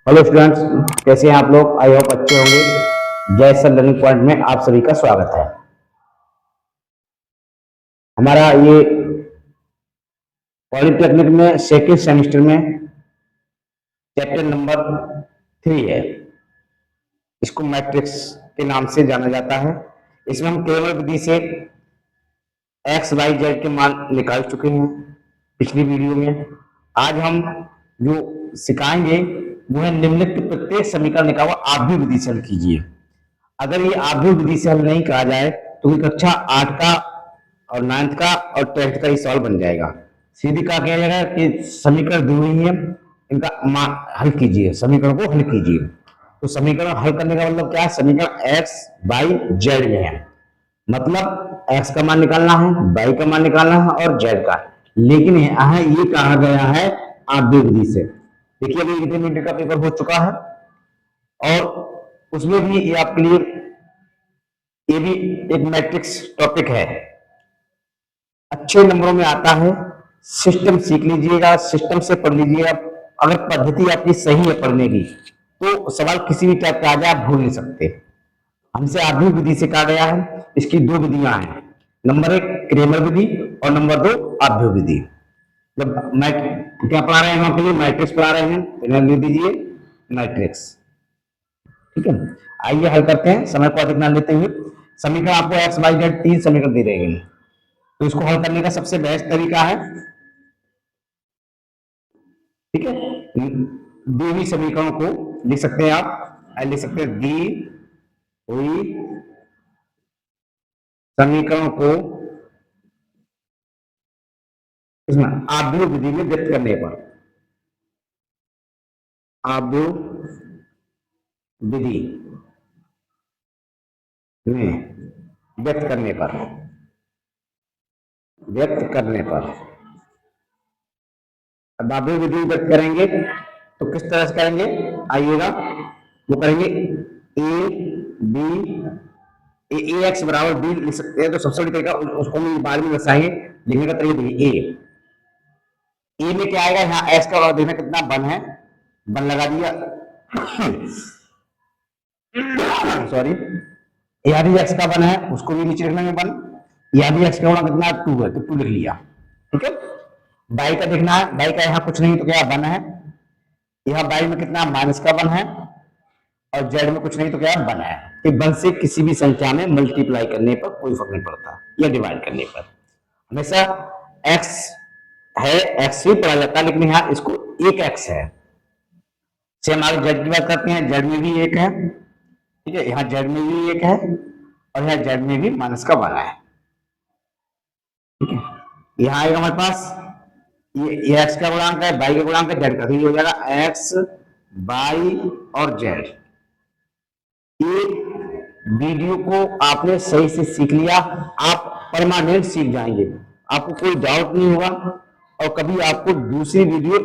Hello students, कैसे हैं आप लोग? आई होप अच्छे होंगे। जय सर लर्निंग पॉइंट में आप सभी का स्वागत है। हमारा ये पॉलिटेक्निक में सेकेंड सेमेस्टर में चैप्टर नंबर 3 है। इसको मैट्रिक्स के नाम से जाना जाता है। इसमें हम क्रैमर विधि से एक्स वाई जेड के मान निकाल चुके हैं पिछली वीडियो में। आज हम जो सिखाएंगे वो है निम्नलिखित प्रत्येक समीकरण का आव्यूह विधि से हल कीजिए। अगर ये आव्यूह विधि से हल नहीं कहा जाए तो ये कक्षा 8 का और 9th का और 10th का ही सवाल बन जाएगा। सीधी कहा गया जाएगा कि समीकरण दी हुई है, इनका हल कीजिए, समीकरण को हल कीजिए। तो समीकरण हल करने का मतलब क्या है? समीकरण एक्स वाई जेड में है, मतलब एक्स का मान निकालना है, वाई का मान निकालना है और जेड का। लेकिन यहाँ ये कहा गया है आव्यूह विधि से। देखिए अभी इंटरमीडिएट का पेपर हो चुका है और उसमें भी ये आपके लिए ये भी एक मैट्रिक्स टॉपिक है, अच्छे नंबरों में आता है। सिस्टम सीख लीजिएगा, सिस्टम से पढ़ लीजिएगा। अगर पद्धति आपकी सही है पढ़ने की तो सवाल किसी भी टाइप का आ जाए आप भूल नहीं सकते। हमसे आव्यूह विधि से कहा गया है, इसकी दो विधियां हैं, नंबर एक क्रैमर विधि और नंबर दो आव्यूह विधि। जब मैं क्या पढ़ा रहे हैं हम आपके लिए? मैट्रिक्स पढ़ा रहे हैं, तो लिख दीजिए मैट्रिक्स। ठीक है, आइए हल करते हैं समय को अधिक ना लेते हुए। समीकरण आपको एक्स वाई जेड तीन समीकरण दे रहे हैं, तो इसको हल करने का सबसे बेस्ट तरीका है, ठीक है, दी हुई समीकरणों को लिख सकते हैं आप, लिख सकते हैं दी हुई समीकरणों को इसमें आव्यूह विधि में व्यक्त करने पर, आव्यूह विधि में व्यक्त करने पर, व्यक्त करने पर अब आव्यूह विधि व्यक्त करेंगे तो किस तरह से करेंगे? आइएगा वो करेंगे ए बी ए एक्स बराबर बी लिख सकते हैं। तो सबसे बड़ी तरीका उसको हम बाद में दर्शाएंगे। लिखने का तरीका देखिए, ए में क्या आएगा? यहाँ एक्स का देखना कितना वन है, वन लगा दिया सॉरी, यहाँ भी एक्स का वन है, उसको भी नीचे लिखना है वन। यहाँ भी एक्स का होना कितना? टू है, तो टू लिख लिया। ठीक है, बाई का देखना है, बाई का यहाँ कुछ नहीं तो क्या वन है, यहाँ बाई में कितना? माइनस का वन है, और जेड में कुछ नहीं तो क्या वन है। कि वन से किसी भी संख्या में मल्टीप्लाई करने पर कोई फर्क नहीं पड़ता, या डिवाइड करने पर हमेशा एक्स है, एक्स ही पढ़ा जाता है, लेकिन यहाँ इसको एक एक्स है। सेम आगे जेड की बात करते हैं, जेड में भी एक है, ठीक है, यहाँ जेड में भी एक है और यहाँ जेड में भी माइनस का वन है। ठीक है, यहाँ आएगा हमारे पास ये एक्स का गुणांक है, बाई का गुणांक है, जेड का, तो ये हो जाएगा एक्स बाई और जेड। ये वीडियो को आपने सही से सीख लिया, आप परमानेंट सीख जाएंगे, आपको कोई डाउट नहीं होगा और कभी आपको दूसरी वीडियो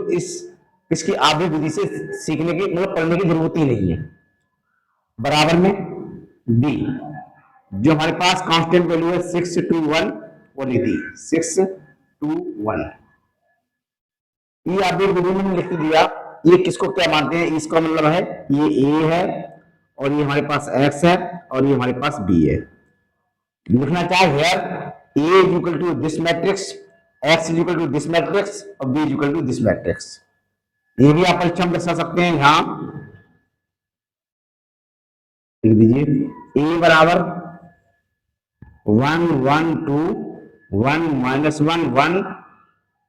इसकी आव्यूह विधि से सीखने की मतलब पढ़ने की जरूरत ही नहीं है। बराबर में बी, जो हमारे पास कांस्टेंट वैल्यू है 621 वो लिख दी 621। ये आव्यूह विधि में लिख दिया। ये किसको क्या मानते हैं? इसका मतलब है ये ए है और ये हमारे पास एक्स है और ये हमारे पास बी है। लिखना चाहे here A is equal to this matrix, X is equal to this matrix और B is equal to this matrix. ये भी आप परीक्षा में दर्शा सकते हैं। यहां लिख दीजिए ए बराबर 1 1 2 1 minus 1 1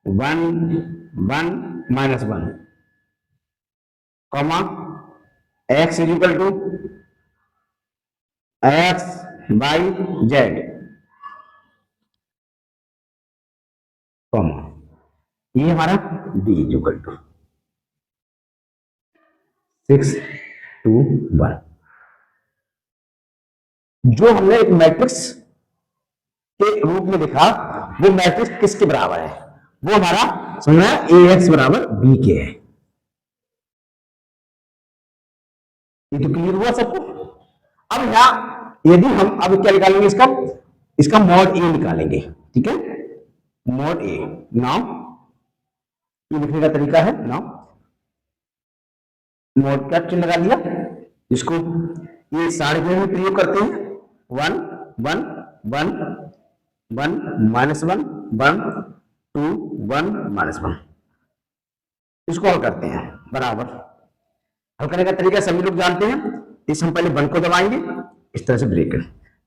1 1 minus 1 comma X is equal to X by Z comma ये हमारा बी इज इक्वल टू 6 2 1। जो हमने एक मैट्रिक्स के रूप में लिखा वो मैट्रिक्स किसके बराबर है? वो हमारा समझना ए एक्स बराबर बी के है। ये तो क्लियर हुआ सबको? अब यहां यदि हम अब क्या निकालेंगे? इसका मॉड ए निकालेंगे। ठीक है, मॉड ए। नाउ ये लिखने का तरीका है, नाउ मोड का चिन्ह लगा लिया, जिसको ये सारे में प्रयोग करते हैं। 1 1 1 1 -1 1 2 1 -1, इसको हल करते हैं बराबर। हल करने का तरीका सभी लोग जानते हैं। इस हम पहले 1 को दबाएंगे, इस तरह से ब्रेक।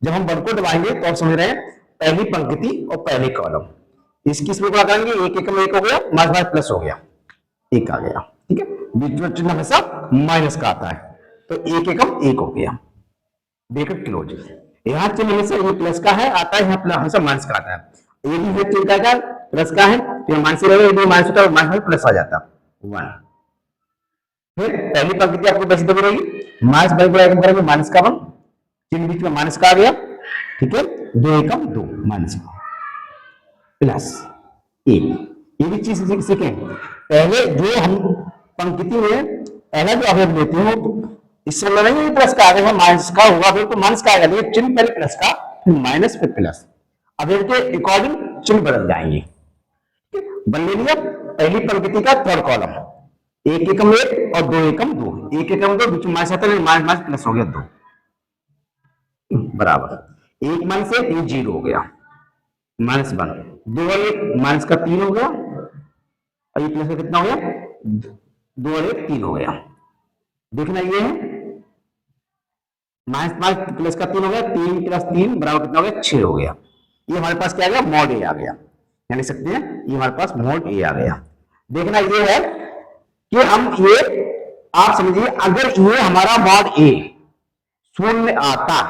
जब हम 1 को दबाएंगे तो आप समझ रहे हैं पहली पंक्ति और पहले कॉलम, इसकी इसमें क्या करेंगे, एक एकम एक हो गया, माइनस माइनस प्लस हो गया, एक आ गया, ठीक है। बीच में चिन्ह हमेशा माइनस का आता है, तो एक एकम एक हो गया, ब्रैकेट क्लोज। यहाँ चिन्ह हमेशा ये प्लस का है आता है, यहाँ हमेशा माइनस का आता है। ये भी चिन्ह का प्लस का है तो यहाँ माइनस रहेगा, माइनस होता है माइनस प्लस आ जाता 1। फिर पहली पंक्ति आपको वैसे दबी रहेगी, माइनस बाई बड़ा एकम करेंगे माइनस का 1, चिन्ह बीच में माइनस का आ गया, ठीक है। 2 एकम 2 माइनस प्लस 1। ये भी चीज सीखें, पहले जो हम पंक्ति में पहला जो अवयव लेते हैं इससे नहीं प्लस का आएगा, माइनस का होगा, फिर तो माइनस का आएगा, लेकिन चिन्ह पहले प्लस का फिर माइनस फिर प्लस, अवयव के अकॉर्डिंग चिन्ह बदल जाएंगे। बन ले लिया पहली पंक्ति का थर्ड कॉलम, एक एकम एक और 2 एकम 2, एक एकम 2 बीच में माइनस आता है, माइनस माइनस प्लस हो गया 2 बराबर। एक माइनस एक, ये 0 हो गया, -1, 2 और 1 माइनस का 3 हो गया, और ये प्लस का कितना हो गया, 2 और 1 3 हो गया। देखना ये है माइनस माइनस प्लस का 3 हो गया, 3 प्लस 3 बराबर कितना हो गया, 6 हो गया। ये हमारे पास क्या आ गया, मॉड ए आ गया, यानी लिख सकते हैं ये हमारे पास मॉड ए आ गया। देखना ये है कि हम ये आप समझिए, अगर ये हमारा मॉड ए शून्य आता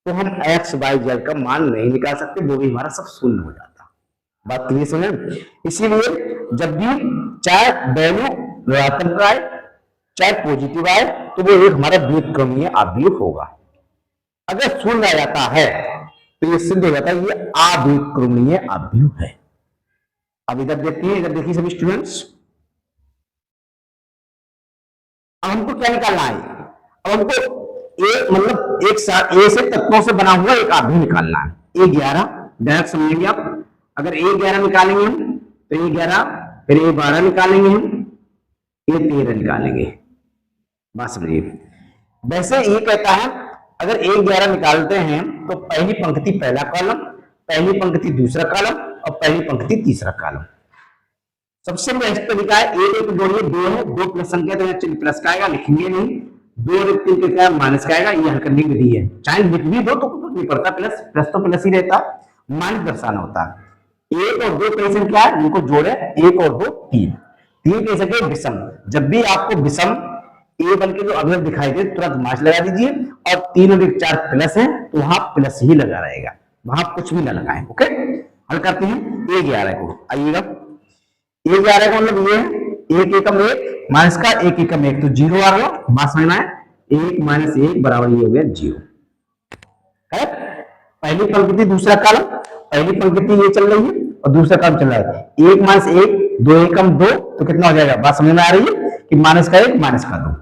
तो हम एक्स वाई जेड का मान नहीं निकाल सकते, वो भी हमारा सब शून्य हो जाता। बात क्लियर सुने। इसीलिए जब भी चाहे वैल्यू ऋणात्मक आए चाहे पॉजिटिव आए तो वो एक हमारा व्युत्क्रमीय अवयव होगा। अगर शून्य आ जाता है तो ये सिद्ध हो जाता है ये अव्युत्क्रमीय अवयव है। अब इधर देखते हैं, इधर देखिए सभी स्टूडेंट्स, अब हमको क्या निकालना है, अब हमको एक मतलब एक साथ ए से तत्वों से बना हुआ एक अवयव निकालना है। A11 डायरेक्ट समझेंगे आप, अगर A11 निकालेंगे हम तो A11, फिर A12 निकालेंगे हम, A13 निकालेंगे। बात समझिए। वैसे ये कहता है अगर A11 निकालते हैं तो पहली पंक्ति पहला कॉलम, पहली पंक्ति दूसरा कॉलम और पहली पंक्ति तीसरा कॉलम। सबसे बेस्ट तरीका है 1 1 जोड़िए 2 है, 2 प्लस संख्या तो चिन्ह प्लस का आएगा, लिखेंगे नहीं, 2 और 3 क्या माइनस का आएगा, ये हल करने की विधि है। चाहे लिख भी दो तो कुछ नहीं पड़ता, प्लस प्लस तो प्लस ही रहता, माइनस दर्शाना होता है। 1 और 2 कई संख्या है, इनको जोड़े 1 और 2 3, 3 कई संख्या विषम। जब भी आपको विषम ए बन के जो अवयव दिखाई दे तुरंत माइनस लगा दीजिए, और 3 और 1 4 प्लस है तो वहां प्लस ही लगा रहेगा, वहां कुछ भी ना लगाएं। ओके, हल करते हैं A11 को। आइएगा A11 का मतलब ये है एक एकम एक माइनस का एक एकम एक, तो 0 आ गया। बात समझना है, 1 - 1 बराबर ये हो गया 0। पहली पंक्ति दूसरा कॉलम, पहली पंक्ति ये चल रही है और दूसरा कॉलम चल रहा है। 1 - 1 2 एकम 2, तो कितना हो जाएगा, बात समझ में आ रही है कि माइनस का 1 माइनस का 2,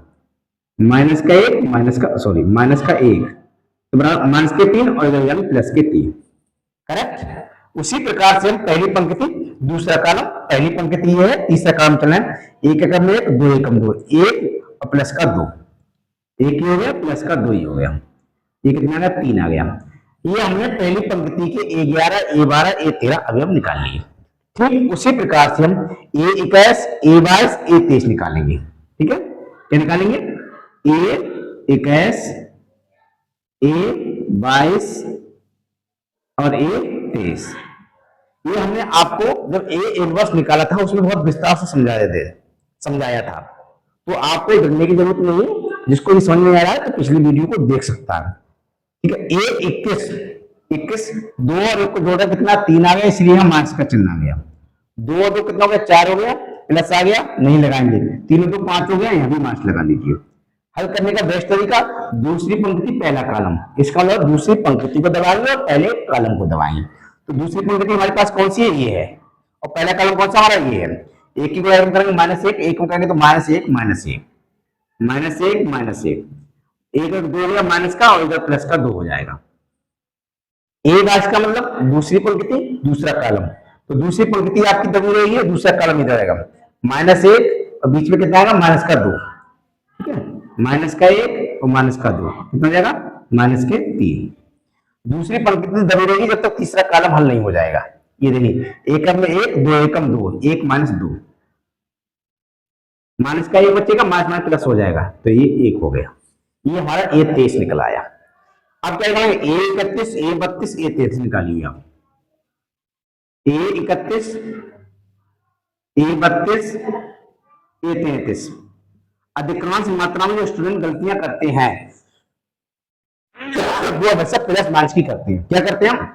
माइनस का 1 माइनस का सॉरी माइनस का 1 तो बराबर माइनस के 3 और इधर यानी प्लस के 3। करेक्ट। उसी प्रकार से हम पहली पंक्ति दूसरा कॉलम, पहली पंक्ति ये है, तीसरा कॉलम चलना है, 1 एकम 1 2 एकम 2, 1 और प्लस का 2, 1 ही हो गया प्लस का 2 ही हो गया, ये कितना आ गया 3 आ गया। ये हमने पहली पंक्ति के A11 A12 A13 अवयव निकाल लिए। ठीक उसी प्रकार से हम A21 A22 A23 निकालेंगे। ठीक है, क्या निकालेंगे, A21 A22 और A23। ये हमने आपको जब A इनवर्स निकाला था उसमें बहुत विस्तार से समझाया था, तो आपको डरने की जरूरत नहीं है। जिसको भी समझ में आ रहा है तो पिछली वीडियो को देख सकता है। ठीक है, A21 2 और 1 को जोड़ा कितना 3 आ गया, इसलिए हम माइनस का चिन्ह आ गया। 2 और 2 कितना हो गया 4 हो गया, प्लस आ गया नहीं लगाएंगे, 3 और 2 5 हो गया, यहाँ भी माइनस लगा लीजिए। हल करने का बेस्ट तरीका दूसरी पंक्ति पहला कॉलम, इसका मतलब दूसरी पंक्ति को दबाएंगे और पहले कॉलम को दबाएंगे। तो दूसरी पंक्ति हमारे पास कौन सी है, ये है, और पहला कॉलम कौन सा हमारा ये है। एक की गुणा करेंगे -1, 1 को करेंगे तो -1 -1 -1 -1, 1 और 2 हो गया माइनस का और इधर प्लस का 2 हो जाएगा। A22 का मतलब दूसरी पंक्ति दूसरा कॉलम, तो दूसरी पंक्ति आपकी दबी रही है, दूसरा कॉलम इधर आएगा -1 और बीच में कितना आएगा माइनस का 2, माइनस का 1 और माइनस का 2, कितना हो जाएगा, माइनस के 3। दूसरी पंक्ति दबी रहेगी जब तक तीसरा कॉलम हल नहीं हो जाएगा। ये देखिए, एकम में 1, 2 एकम 2, 1 माइनस 2, माइनस का 1 बचेगा, माइनस माइनस प्लस हो जाएगा, तो ये 1 हो गया। ये हमारा A23 निकल आया। अब क्या करेंगे, A31, A32, A33 निकालिए आप। A31, A32, A33। अधिकांश मात्रा में जो स्टूडेंट गलतियां करते हैं वो हमेशा प्लस माइनस की करते हैं। क्या करते हैं, हम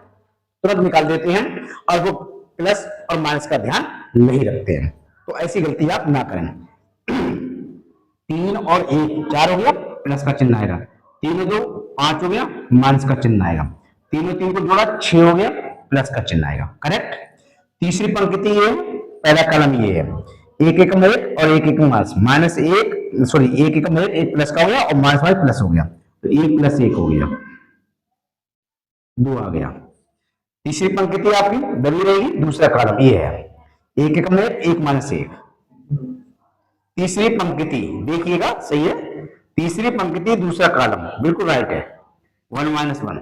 तुरंत निकाल देते हैं और वो प्लस और माइनस का ध्यान नहीं रखते हैं। तो ऐसी गलती आप ना करें। 3 और 1 4 हो गया, प्लस का चिन्ह आएगा। 3 और 2 5 हो गया, माइनस का चिन्ह आएगा। 3 और 3 को जोड़ा 6 हो गया, प्लस का चिन्ह आएगा। करेक्ट। तीसरी पंक्ति ये, पहला कॉलम ये है, 1 एकम 1 और 1 एकम माइनस 1, सॉरी 1 एकम 1, 1 प्लस का हो गया और माइनस वाला प्लस हो गया, तो 1 प्लस 1 हो गया, 2 आ गया। तीसरी पंक्ति आपकी बनी रहेगी, दूसरा कॉलम ये है, 1 एकम 1, 1 माइनस 1। तीसरी पंक्ति देखिएगा, सही है, तीसरी पंक्ति दूसरा कॉलम बिल्कुल राइट है, 1 माइनस 1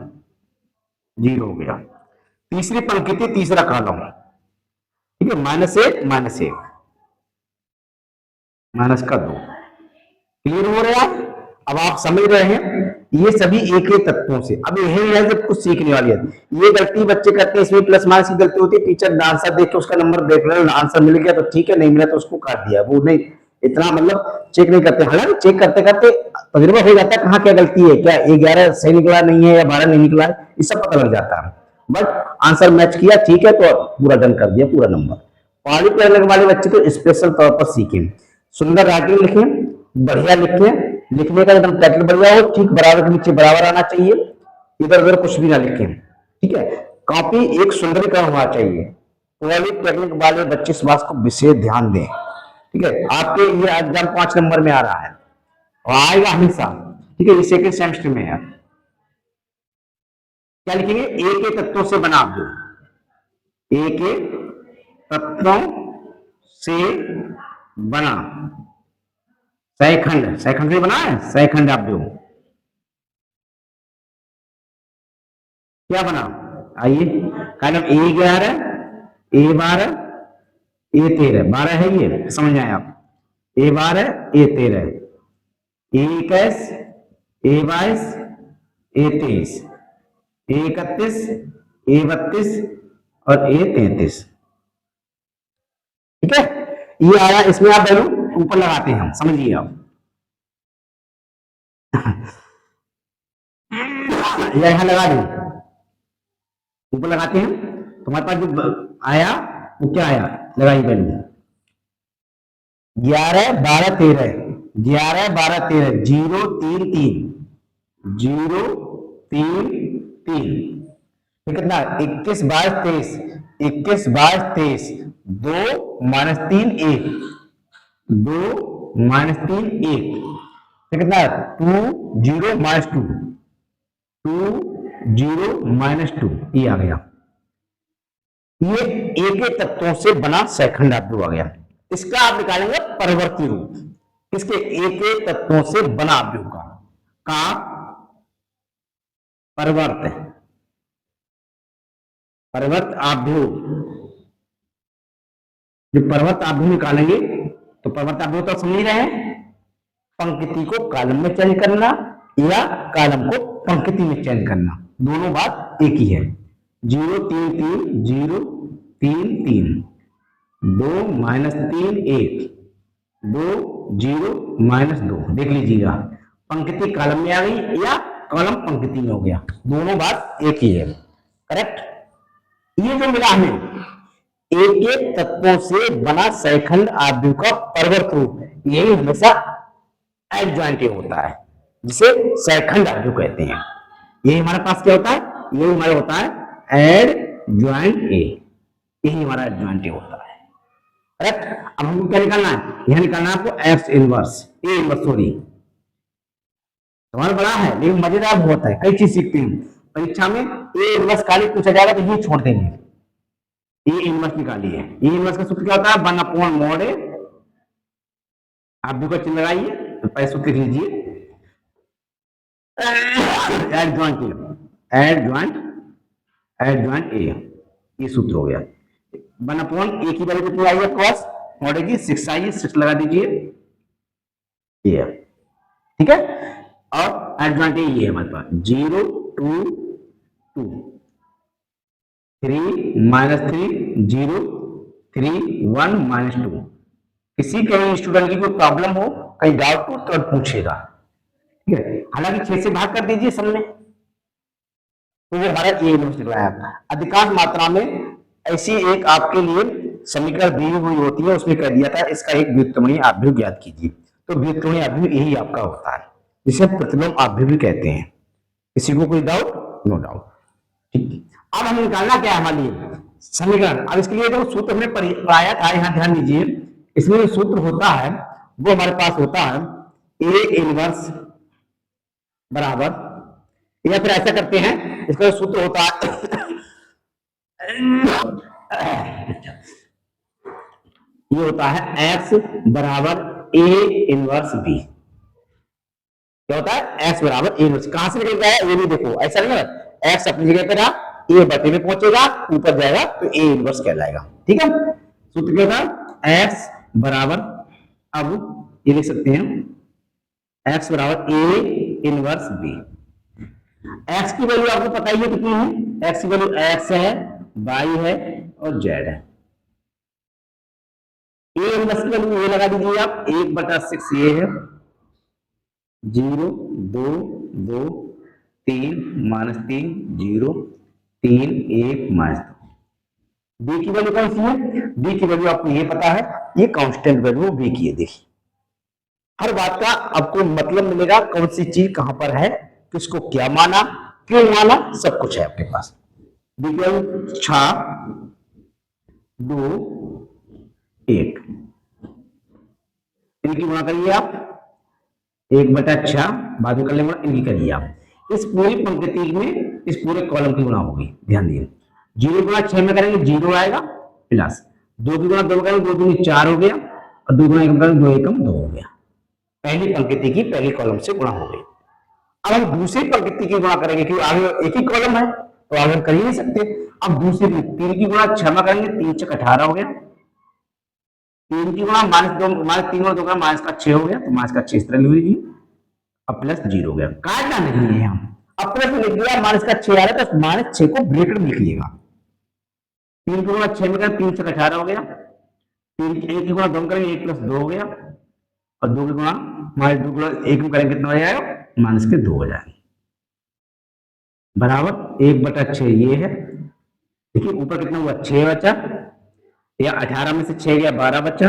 0 हो गया। तीसरी पंक्ति तीसरा कॉलम, ठीक है, माइनस 1 माइनस 1 माइनस का 2। क्लियर हो रहा है। अब आप समझ रहे हैं ये सभी एक ही तत्वों से। अब यही है जब कुछ सीखने वाली है। ये गलती बच्चे करते हैं, इसमें प्लस माइनस की गलती होती है, टीचर आंसर देख के उसका नंबर देख रहे, आंसर मिल गया तो ठीक है, नहीं मिला तो उसको काट दिया, वो नहीं इतना मतलब चेक नहीं करते। हालांकि चेक करते करते तजुर्बा हो जाता है कहाँ क्या गलती है, क्या 11 सही निकला नहीं है या 12 नहीं निकला है, ये सब पता लग जाता है। बट आंसर मैच किया, ठीक है, तो पूरा डन कर दिया, पूरा नंबर। पहाड़ी पढ़ने वाले बच्चे तो स्पेशल तौर पर सीखें, सुंदर राइटिंग लिखें, बढ़िया लिखें, लिखने का एकदम टाइटल बढ़िया हो, ठीक बराबर के नीचे बराबर आना चाहिए, इधर उधर कुछ भी ना लिखें, ठीक है। कॉपी एक सुंदरीकरण होना चाहिए। पॉलिटेक्निक वाले बच्चे इस बात को विशेष ध्यान दें, ठीक है। आपके ये एग्जाम 5 नंबर में आ रहा है और आएगा हमेशा, ठीक है, ये सेकेंड सेमेस्टर में है। क्या लिखेंगे, एक एक तत्वों से बना दो, एक एक तत्वों से बना सैखंड, सैखंड से बना है, सैखंड आप दो, क्या बना, आइए, कॉलम A11, A12, A13, 12 है, ये समझ आए आप, A12, A13, A21, A22, A23, A31, A32 और A33, ठीक है। ये आया, इसमें आप वैल्यू ऊपर लगाते हैं, हम समझिए आप यहां लगा दें, ऊपर लगाते हैं, तुम्हारे पास जो आया वो क्या आया, लगाइए वैल्यू 11 12 13, 11 12 13, 0 3 3, 0 3 3, कितना 21 22 23, 21 22 23, 2 माइनस 3 1, 2 माइनस 3 1, कितना 2 0 माइनस 2, 2 0 माइनस 2, ये आ गया। ये एक एक तत्वों से बना सैखंड आप आ गया। इसका आप निकालेंगे परवर्ती रूप, किसके, एक एक तत्वों से बना अवयव का परवर्त, परवर्त आव्यूह। जब परवर्त आव्यूह निकालेंगे तो परवर्त आव्यूह तो समझ रहे हैं, पंक्ति को कॉलम में चेंज करना या कॉलम को पंक्ति में चेंज करना, दोनों बात एक ही है। 0 3 3, 0 3 3, 2 माइनस 3 1, 2 0 माइनस 2, देख लीजिएगा, पंक्ति कॉलम में आ गई या कॉलम पंक्ति में हो गया, दोनों बात एक ही है। करेक्ट। ये जो मिला हमें एक एक तत्वों से बना सैखंड आव्यूह का परवर्त रूप, यही हमेशा एडजॉइंटिव होता है, जिसे सैखंड आव्यूह कहते हैं। यही हमारे पास क्या होता है, यही हमारा होता है एडजॉइंट ए, यही हमारा एडजॉइंटिव होता है। करेक्ट। अब हमको क्या निकालना है, यह निकालना है आपको x inverse, A inverse, sorry सवाल बड़ा है लेकिन मजेदार बहुत है, कई चीज सीखते हैं परीक्षा में। ए इनवर्स खाली पूछा जाएगा तो ये छोड़ देंगे, ए इनवर्स निकालिए। ए इनवर्स का सूत्र क्या होता है, 1/mod ए, आप भी का चिन्ह लगाइए, तो पहले सूत्र लिख लीजिए, एड जॉइंट ए, ये सूत्र हो गया। 1/a की वैल्यू कितनी आई है? कॉस मॉड की 6 आई है, 6 लगा दीजिए, ये ठीक है। और एड जॉइंट ए ये है हमारे पास 0 2 2 3 -3 0 3 1 -2। किसी कहीं स्टूडेंट की कोई प्रॉब्लम हो, कहीं डाउट हो तो पूछेगा, ठीक है। हालांकि 6 से भाग कर दीजिए सब में, तो ये हमारा ए इनवर्स निकला है। अधिकांश मात्रा में ऐसी एक आपके लिए समीकरण दी हुई होती है, उसमें कह दिया था इसका एक व्युत्क्रमणीय आव्यूह ज्ञात कीजिए। तो व्युत्क्रमणीय आव्यूह यही आपका होता है, जिसे प्रतिलोम आव्यूह भी कहते हैं। किसी को कोई डाउट? नो डाउट, ठीक। अब हमें निकालना क्या है हमारे लिए समीकरण। अब इसके लिए जो सूत्र हमने पढ़ाया था, यहाँ ध्यान दीजिए, इसमें जो सूत्र होता है वो हमारे पास होता है ए इनवर्स बराबर, या फिर ऐसा करते हैं, इसका जो सूत्र होता है ये होता है एक्स बराबर ए इनवर्स बी। क्या होता है? एक्स बराबर ए इनवर्स। कहां से निकल गया है ये भी देखो, ऐसा नहीं है, एक्स अपनी जगह पे रहा, ए बटे में पहुंचेगा, ऊपर जाएगा तो ए इनवर्स कहलाएगा, ठीक है। सूत्र क्या था? एक्स बराबर, अब ये लिख सकते हैं एक्स बराबर ए इनवर्स बी। एक्स की वैल्यू आपको पता ही है कितनी है, एक्स की वैल्यू एक्स है, वाई है और जेड है। ए इनवर्स की वैल्यू ये लगा दीजिए आप, 1/6 ये है, 0 2 2 3 -3 0 3 1 -2। बी की वैल्यू कौन सी है? बी की वैल्यू आपको ये पता है, ये कांस्टेंट वैल्यू बी की है। देखिए हर बात का आपको मतलब मिलेगा, कौन सी चीज कहां पर है, किसको क्या माना, क्यों माना, सब कुछ है आपके पास। बी की वैल्यू 6 2 1, इनकी गुणा करिए आप, 1/6 बाद में कर लेंगे, इनकी करिए आप। इस पूरी पंक्ति में इस पूरे कॉलम की गुणा होगी, ध्यान दिए। 0 गुणा 6 में करेंगे 0 आएगा, प्लस 2 की गुणा 2 में करेंगे 2 दूनी 4 हो गया, और 2 गुणा 1 में करेंगे 2 एकम 2 हो गया। पहली पंक्ति की पहली कॉलम से गुणा हो गई। अब हम दूसरी पंक्ति की गुणा करेंगे, क्योंकि आगे एक ही कॉलम है तो आगे कर ही नहीं सकते। अब दूसरी 3 की गुणा 6 में करेंगे, 3 6 18 हो गया, 3 की गुणा -2 -3 और 2 का -6 हो गया, तो -6 इस तरह लिख लीजिए, अब प्लस 0 हो गया, काटना नहीं है हम। अब प्लस लिख दिया, -6 आ रहा है तो -6 को ब्रैकेट में लिख लीजिएगा। 3 की गुणा 6 में करेंगे 3 6 18 हो गया, 3 1 की गुणा 2 करेंगे 1 + 2 हो गया, और 2 की गुणा -2 गुणा 1 में करेंगे कितना हो जाएगा, -2 हो जाएगा, बराबर 1/6 ये है। देखिए ऊपर कितना हुआ, 6 बचा, या 18 में से 6 गया 12 बचा,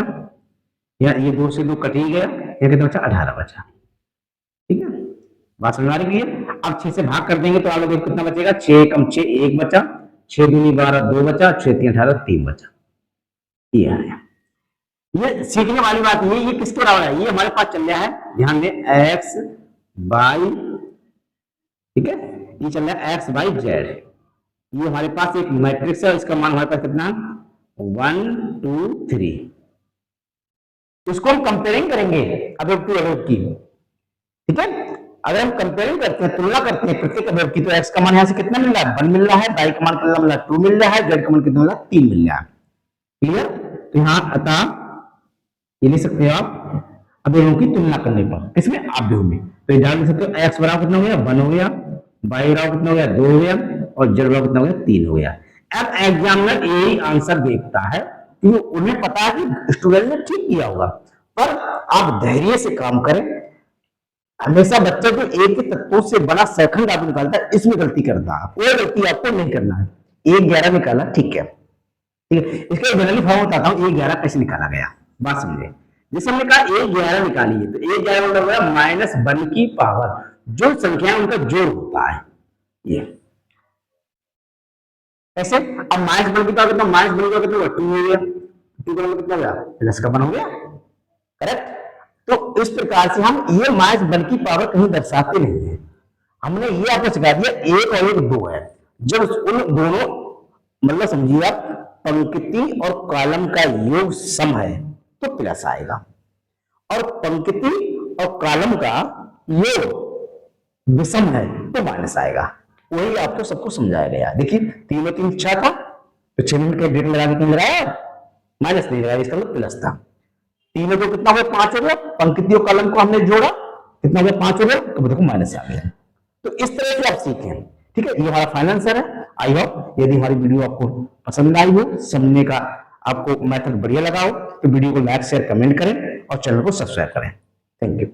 या ये 2 से 2 कट ही गया, या कितना बचा 18 बचा, ठीक है। बात समझ आ रही है। अब 6 से भाग कर देंगे तो आप लोग कितना बचेगा, 6 कम 6 1 बचा, 6 दूनी 12 2 बचा, 6 3 18 3 बचा, ये आया। ये सीखने वाली बात ये किसके बराबर है, ये हमारे पास चल रहा है, ध्यान दें, एक्स वाई, ठीक है, ये चल रहा है एक्स वाई जेड। ये हमारे पास एक मैट्रिक्स है, इसका मान हमारे पास कितना 1 2 3। इसको हम कंपेयरिंग करेंगे अवयव टू अवयव की, ठीक है। अगर हम कंपेयरिंग करते हैं, तुलना करते हैं प्रत्येक अवयव की, तो एक्स का मान यहां से कितना मिल रहा है 1 मिल रहा है, वाई का मान कितना मिल रहा है 2 मिल रहा है, जेड का मान कितना मिल रहा है 3 मिल रहा है, क्लियर। तो यहां अतः ये लिख सकते हो आप अवयवों की तुलना करने पर, किसमें अवयव में, तो ये जान सकते हो एक्स बराबर कितना हो गया 1 हो गया, वाई बराबर कितना हो गया 2 हो गया, और जेड बराबर कितना हो गया 3 हो गया। अब एग्जामिनर यही आंसर देखता है, क्योंकि उन्हें पता है कि स्टूडेंट ने ठीक किया होगा, पर आप धैर्य से काम करें। हमेशा बच्चे को एक ही तत्वों से बड़ा सेकंड आप निकालता है, इसमें गलती करता है, कोई गलती आपको नहीं करना है। 1 11 निकाला, ठीक है, ठीक है। इसका जनरली फॉर्म बताता हूँ 1 11 कैसे निकाला गया, बात समझे। जैसे हमने कहा 1 11 निकालिए, तो 1 11 मतलब -1 की पावर, जो संख्या उनका जोड़ होता है, ये ऐसे। अब -1 की पावर कितना, -1 का कितना 2 हो गया, 2 का कितना हो गया प्लस का 1 हो गया, करेक्ट। तो इस प्रकार से हम ये -1 की पावर कहीं दर्शाते नहीं है, हमने ये आपको सिखा दिया 1 और 1 2 है। जब उन दोनों मतलब समझिए आप पंक्ति और कॉलम का योग सम है तो प्लस आएगा, और पंक्ति और कॉलम का योग विषम है तो माइनस आएगा। वही आपको सबको समझाया गया। देखिए 3 और 3 6 था, तो 6 मिनट के डेट लगा के क्यों लगाया, माइनस नहीं लगाया, इसका मतलब प्लस था। 3 और 2 कितना हो गया, 5 हो गया, पंक्तियों कॉलम को हमने जोड़ा, कितना हो गया, 5 हो गया, तो देखो माइनस आ गया। तो इस तरह से आप सीखें। ठीक है, ये हमारा फाइनल आंसर है। आई होप यदि हमारी वीडियो आपको पसंद आई हो, समझने का आपको मेथड बढ़िया लगा हो, तो वीडियो को लाइक शेयर कमेंट करें और चैनल को सब्सक्राइब करें। Thank you.